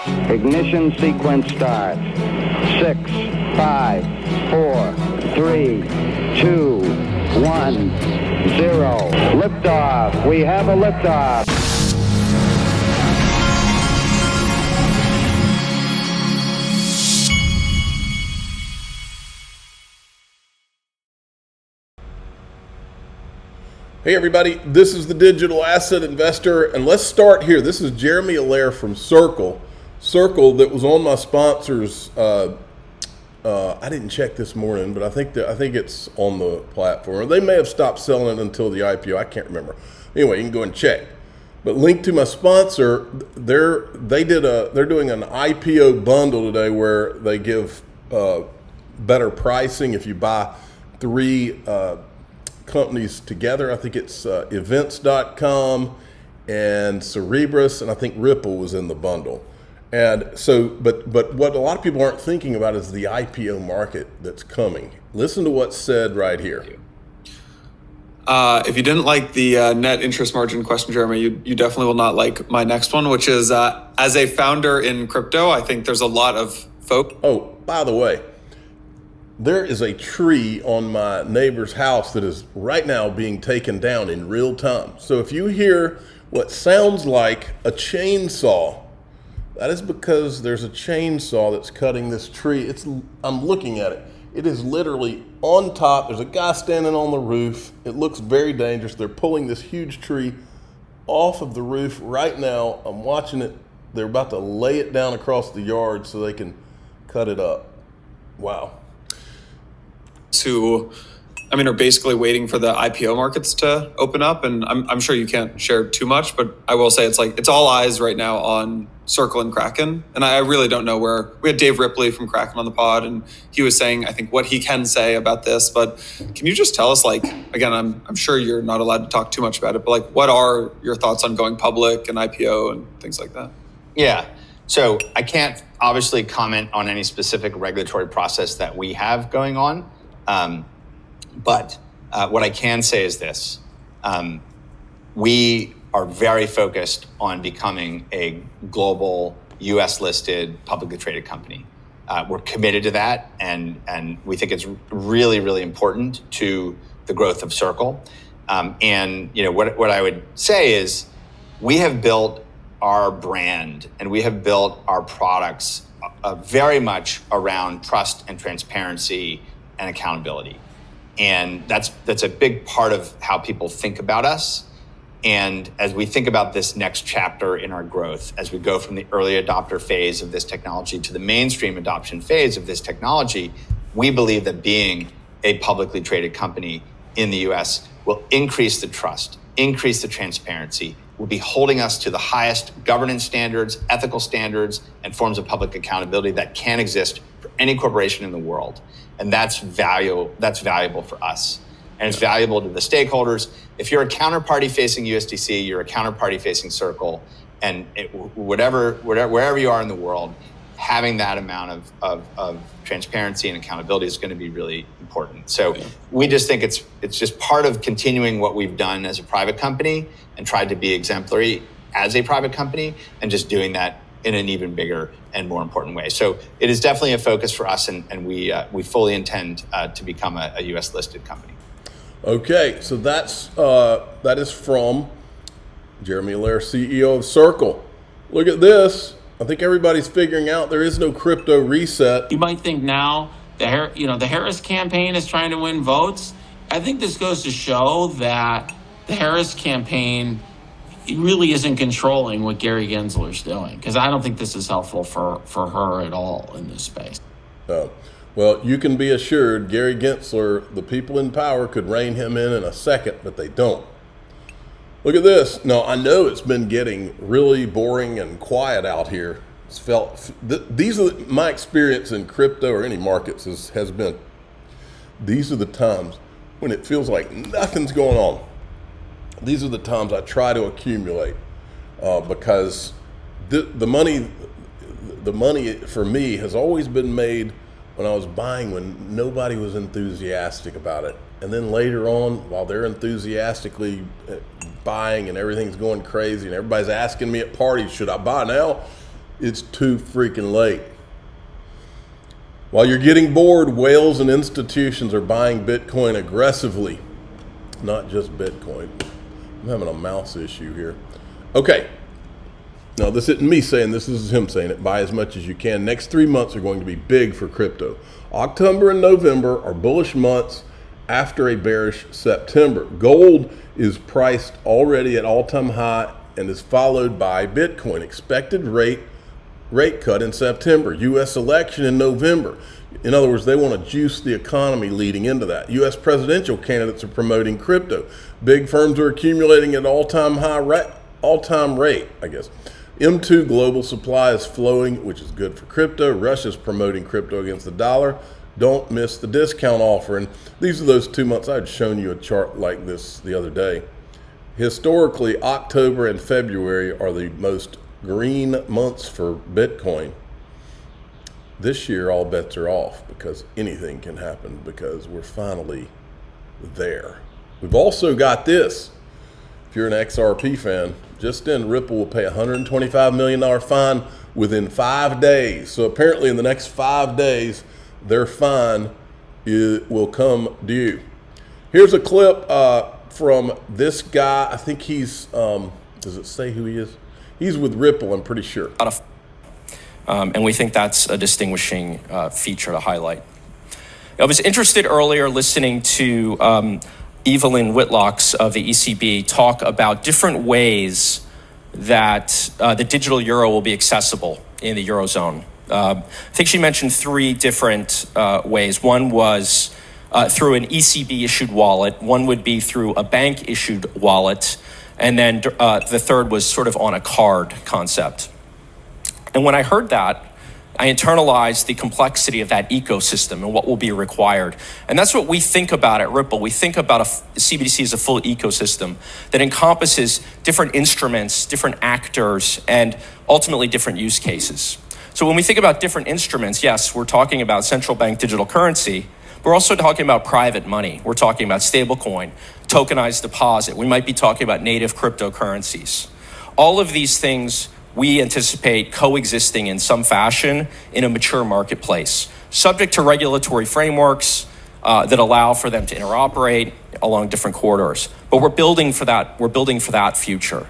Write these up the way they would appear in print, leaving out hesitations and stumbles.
Ignition sequence start. 6, 5, 4, 3, 2, 1, 0. Liftoff. We have a liftoff. Hey everybody, this is the Digital Asset Investor, and let's start here. This is Jeremy Allaire from Circle. Circle that was on my sponsors. I didn't check this morning, but I think it's on the platform. They may have stopped selling it until the IPO. I can't remember. Anyway, you can go and check. But link to my sponsor. They're doing an IPO bundle today where they give better pricing if you buy three companies together. I think it's events.com and Cerebras, and I think Ripple was in the bundle. And so, but what a lot of people aren't thinking about is the IPO market that's coming. Listen to what's said right here. If you didn't like the net interest margin question, Jeremy, you definitely will not like my next one, which is as a founder in crypto, I think there's a lot of folk. Oh, by the way, there is a tree on my neighbor's house that is right now being taken down in real time. So if you hear what sounds like a chainsaw, that is because there's a chainsaw that's cutting this tree. I'm looking at it. It is literally on top. There's a guy standing on the roof. It looks very dangerous. They're pulling this huge tree off of the roof right now. I'm watching it. They're about to lay it down across the yard so they can cut it up. Wow. Who, are basically waiting for the IPO markets to open up. And I'm sure you can't share too much, but I will say it's all eyes right now on Circle and Kraken. And I really don't know where. We had Dave Ripley from Kraken on the pod, and he was saying, I think, what he can say about this. But can you just tell us, again, I'm sure you're not allowed to talk too much about it, but what are your thoughts on going public and IPO and things like that? Yeah. So I can't obviously comment on any specific regulatory process that we have going on. But what I can say is this. We are very focused on becoming a global US-listed, publicly traded company. We're committed to that, and we think it's really, really important to the growth of Circle. And what I would say is we have built our brand and we have built our products very much around trust and transparency and accountability. And that's a big part of how people think about us. And as we think about this next chapter in our growth, as we go from the early adopter phase of this technology to the mainstream adoption phase of this technology, we believe that being a publicly traded company in the US will increase the trust, increase the transparency, will be holding us to the highest governance standards, ethical standards, and forms of public accountability that can exist for any corporation in the world. And that's valuable for us. And it's valuable to the stakeholders. If you're a counterparty facing USDC, you're a counterparty facing Circle, and wherever you are in the world, having that amount of transparency and accountability is going to be really important. So we just think it's just part of continuing what we've done as a private company and tried to be exemplary as a private company, and just doing that in an even bigger and more important way. So it is definitely a focus for us, and we fully intend to become a US listed company. Okay, so that is from Jeremy Allaire, CEO of Circle. Look at this. I think everybody's figuring out there is no crypto reset. You might think now the Harris campaign is trying to win votes. I think this goes to show that the Harris campaign really isn't controlling what Gary Gensler's doing, because I don't think this is helpful for her at all in this space. Well, you can be assured Gary Gensler, the people in power could rein him in a second, but they don't. Look at this. Now, I know it's been getting really boring and quiet out here. My experience in crypto or any markets has been, these are the times when it feels like nothing's going on. These are the times I try to accumulate because the money for me has always been made when I was buying when nobody was enthusiastic about it. And then later on, while they're enthusiastically buying and everything's going crazy and everybody's asking me at parties, should I buy now? It's too freaking late. While you're getting bored, whales and institutions are buying Bitcoin aggressively. Not just Bitcoin. I'm having a mouse issue here. Okay. Now, this isn't me saying this is him saying it. Buy as much as you can. Next 3 months are going to be big for crypto. October and November are bullish months after a bearish September. Gold is priced already at all-time high and is followed by Bitcoin. Expected rate cut in September. U.S. election in November. In other words, they want to juice the economy leading into that. U.S. presidential candidates are promoting crypto. Big firms are accumulating at all-time rate, I guess. M2 global supply is flowing, which is good for crypto. Russia's promoting crypto against the dollar. Don't miss the discount offer. And these are those 2 months. I had shown you a chart like this the other day. Historically, October and February are the most green months for Bitcoin. This year, all bets are off because anything can happen because we're finally there. We've also got this. If you're an XRP fan, just in, Ripple will pay a $125 million fine within 5 days. So apparently in the next 5 days, their fine will come due. Here's a clip from this guy. I think he's, does it say who he is? He's with Ripple, I'm pretty sure. And we think that's a distinguishing feature to highlight. I was interested earlier listening to Evelyn Whitlock's of the ECB talk about different ways that the digital euro will be accessible in the Eurozone. I think she mentioned 3 different ways. One was through an ECB-issued wallet. One would be through a bank-issued wallet. And then the third was sort of on a card concept. And when I heard that, I internalized the complexity of that ecosystem and what will be required. And that's what we think about at Ripple. We think about CBDC as a full ecosystem that encompasses different instruments, different actors, and ultimately different use cases. So when we think about different instruments, yes, we're talking about central bank digital currency. We're also talking about private money. We're talking about stablecoin, tokenized deposit. We might be talking about native cryptocurrencies. All of these things we anticipate coexisting in some fashion in a mature marketplace, subject to regulatory frameworks that allow for them to interoperate along different corridors. But we're building for that. We're building for that future.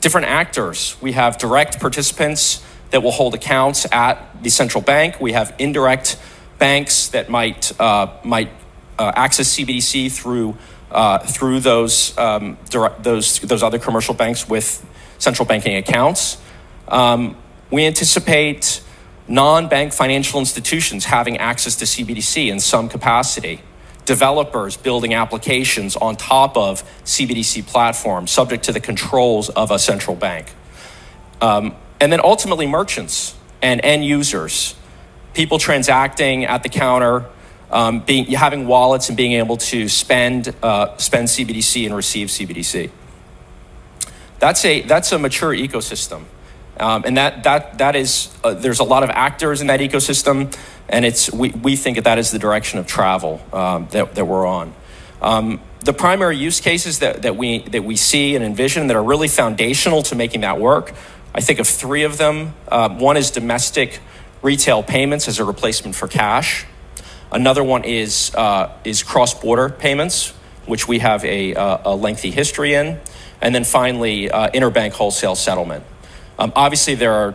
Different actors. We have direct participants that will hold accounts at the central bank. We have indirect banks that might access CBDC through those other commercial banks with central banking accounts. We anticipate non-bank financial institutions having access to CBDC in some capacity. Developers building applications on top of CBDC platforms subject to the controls of a central bank. And then ultimately merchants and end users, people transacting at the counter, having wallets and being able to spend CBDC and receive CBDC. That's a mature ecosystem, and that is there's a lot of actors in that ecosystem, and we think that is the direction of travel that we're on. The primary use cases that we see and envision that are really foundational to making that work, I think of 3 of them. One is domestic retail payments as a replacement for cash. Another one is cross-border payments, which we have a lengthy history in. And then finally, interbank wholesale settlement. Obviously, there are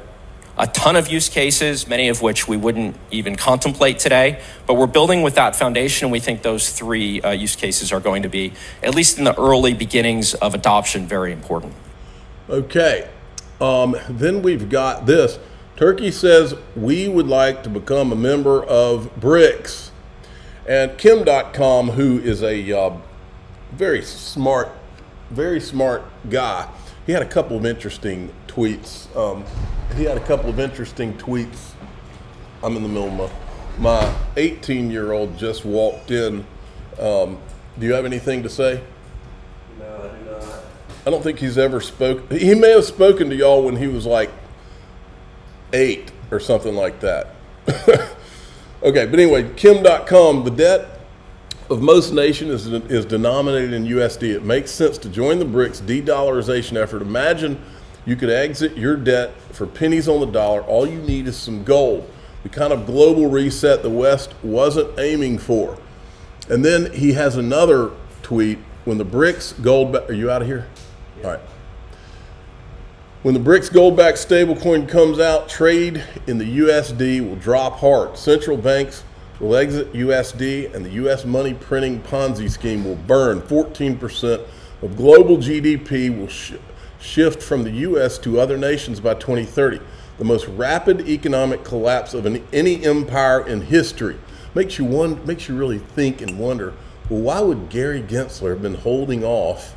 a ton of use cases, many of which we wouldn't even contemplate today, but we're building with that foundation, and we think those 3 use cases are going to be, at least in the early beginnings of adoption, very important. Okay, then we've got this. Turkey says we would like to become a member of BRICS. And Kim.com, who is a very smart guy, he had a couple of interesting tweets. I'm in the middle of my 18-year-old just walked in. Do you have anything to say? No, I do not. I don't think he's ever spoken. He may have spoken to y'all when he was like 8 or something like that. Okay, but anyway, Kim.com, the debt of most nations is denominated in USD. It makes sense to join the BRICS de-dollarization effort. Imagine You could exit your debt for pennies on the dollar. All you need is some gold. The kind of global reset the West wasn't aiming for. And then he has another tweet. When the BRICS gold, are you out of here? Yeah. All right. When the BRICS gold-backed stablecoin comes out, trade in the USD will drop hard. Central banks will exit USD, and the U.S. money printing Ponzi scheme will burn. 14% of global GDP will shift from the U.S. to other nations by 2030. The most rapid economic collapse of any empire in history. Makes you really think and wonder, well, why would Gary Gensler have been holding off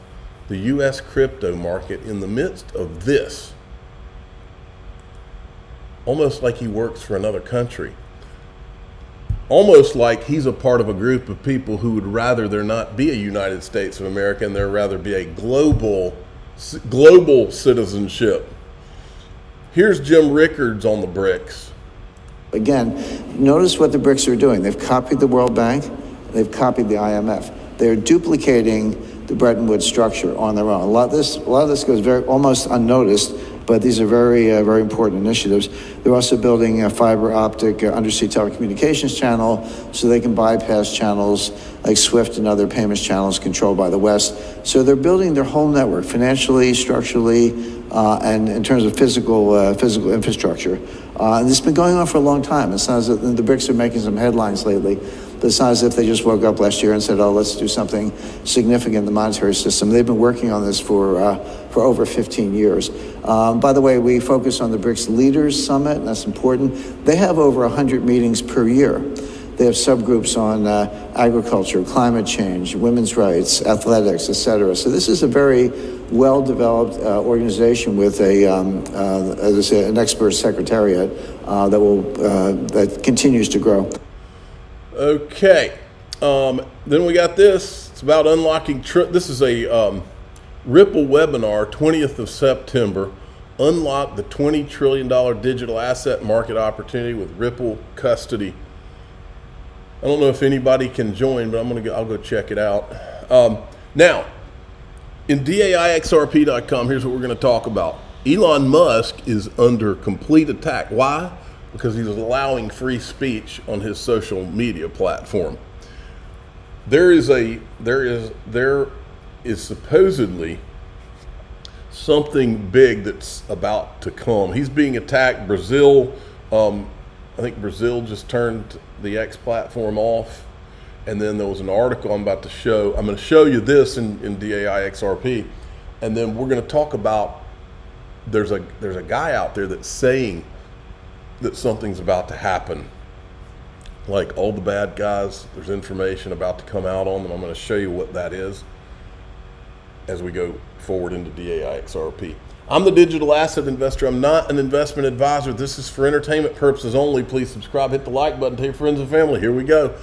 the U.S. crypto market in the midst of this? Almost like he works for another country. Almost like he's a part of a group of people who would rather there not be a United States of America and there rather be a global citizenship. Here's Jim Rickards on the BRICS. Again, notice what the BRICS are doing. They've copied the World Bank, they've copied the IMF. They're duplicating the Bretton Woods structure on their own. A lot of this goes almost unnoticed, but these are very important initiatives. They're also building a fiber optic undersea telecommunications channel so they can bypass channels like SWIFT and other payments channels controlled by the West. So they're building their whole network financially, structurally, and in terms of physical infrastructure. And this has been going on for a long time. It's not as if the BRICS are making some headlines lately. It's not as if they just woke up last year and said, oh, let's do something significant in the monetary system. They've been working on this for over 15 years. By the way, we focus on the BRICS Leaders Summit, and that's important. They have over 100 meetings per year. They have subgroups on agriculture, climate change, women's rights, athletics, et cetera. So this is a very well-developed organization with as I say, an expert secretariat that continues to grow. Okay, then we got this. It's about unlocking. This is a Ripple webinar, 20th of September. Unlock the $20 trillion digital asset market opportunity with Ripple custody. I don't know if anybody can join, but I'll go check it out. Now, in DAIXRP.com, here's what we're going to talk about. Elon Musk is under complete attack. Why? Because he's allowing free speech on his social media platform. There is supposedly something big that's about to come. He's being attacked. Brazil, I think Brazil just turned the X platform off. And then there was an article I'm going to show you this in DAIXRP. And then we're going to talk about, there's a guy out there that's saying that something's about to happen. Like all the bad guys, there's information about to come out on them. I'm going to show you what that is as we go forward into DAIXRP. I'm the digital asset investor. I'm not an investment advisor. This is for entertainment purposes only. Please subscribe, hit the like button, tell your friends and family. Here we go.